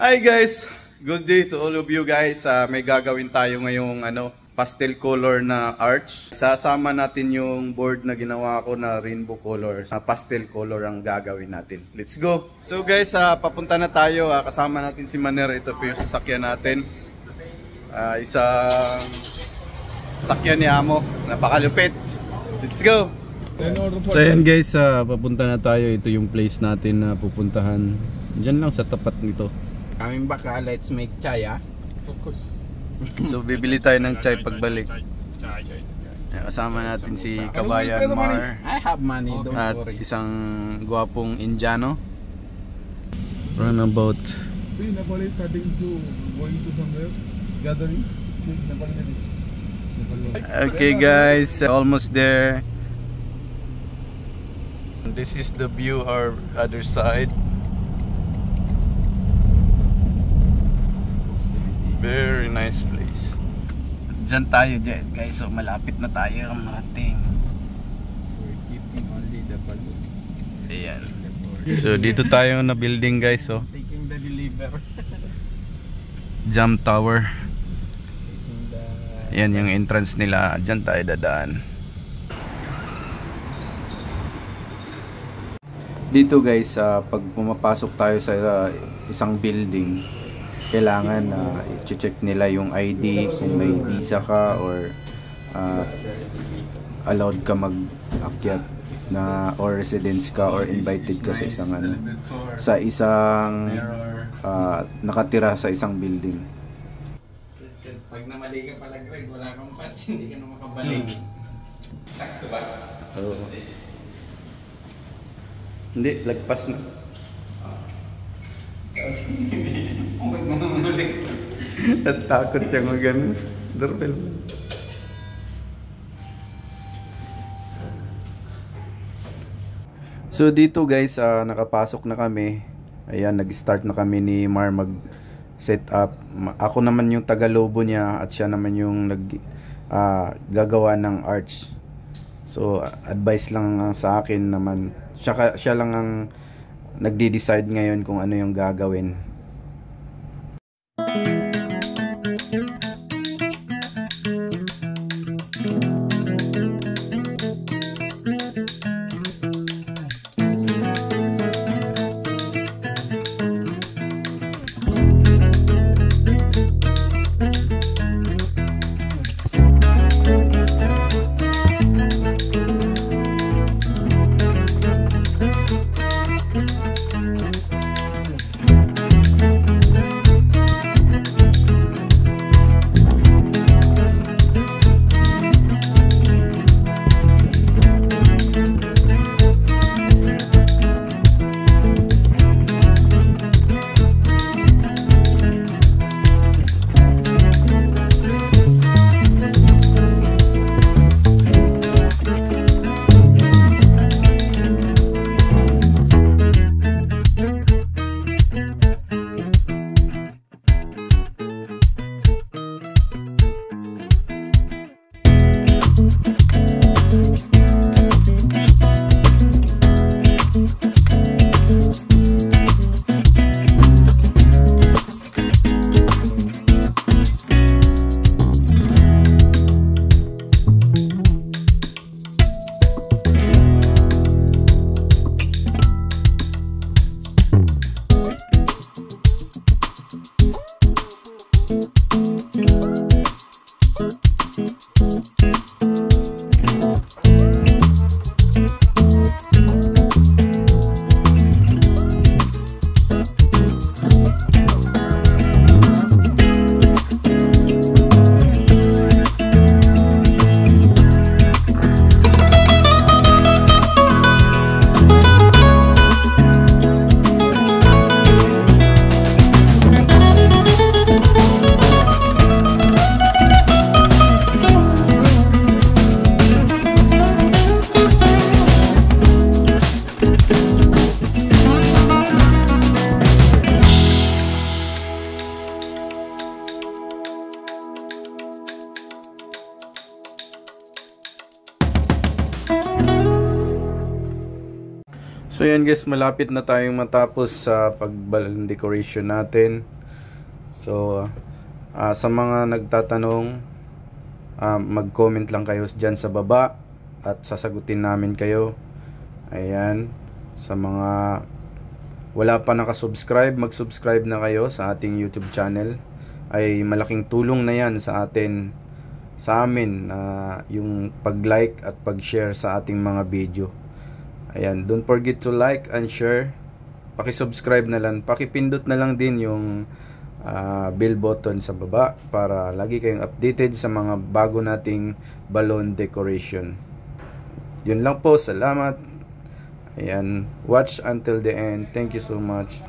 Hi guys! Good day to all of you guys. May gagawin tayo ngayong pastel color na arch. Sasama natin yung board na ginawa ko na rainbow color. Pastel color ang gagawin natin. Let's go! So guys, papunta na tayo. Kasama natin si Maner. Ito po yung sasakyan natin. Isang sasakyan ni Amo. Napakalupit. Let's go! So ayan guys, papunta na tayo. Ito yung place natin na pupuntahan. Diyan lang sa tapat nito. Coming back, let's make chai, Of course. So bibili tayo ng chai pagbalik. Kasama natin si Kabayan Mar. I have money, don't at worry. isang gwapong Indiano. Run about. See, Nepal is starting to going to somewhere gathering. See, Nepal. Okay guys, almost there. This is the view our other side. Very nice place. Diyan tayo guys, so malapit na tayo marating. We're keeping only the balloon. Ayan. So dito tayo na building guys, so Taking the deliver. Jump Tower. Taking the... Yan yung entrance nila. Diyan tayo dadaan. Dito guys, pag pumapasok tayo sa isang building, kailangan i-check nila yung ID, kung may visa ka or allowed ka mag-akyat na or residence ka or invited ka sa isang nakatira sa isang building. Pag namali ka pala, Greg, wala kang pass, hindi ka na makabalik. Sakto ba? Oo. Hindi, lagpas na. Huwag mo mamulik. Natakot siya mag-ano. Doorbell. So dito guys, nakapasok na kami. Ayan, nag-start na kami ni Mar mag-set up. Ako naman yung taga-lobo niya at siya naman yung gagawa ng arch. So advice lang sa akin naman. Siya lang ang nagde-decide ngayon kung ano yung gagawin. So yan guys, malapit na tayong matapos sa pagbalon decoration natin. So sa mga nagtatanong, mag-comment lang kayo dyan sa baba at sasagutin namin kayo. Ayan, sa mga wala pa nakasubscribe, mag-subscribe na kayo sa ating YouTube channel. Ay malaking tulong na yan sa amin, yung pag-like at pag-share sa ating mga video. Ayan, don't forget to like and share. Paki-subscribe na lang, pakipindot na lang din yung bell button sa baba para lagi kayong updated sa mga bago nating balloon decoration. Yun lang po, salamat. Ayan, watch until the end. Thank you so much.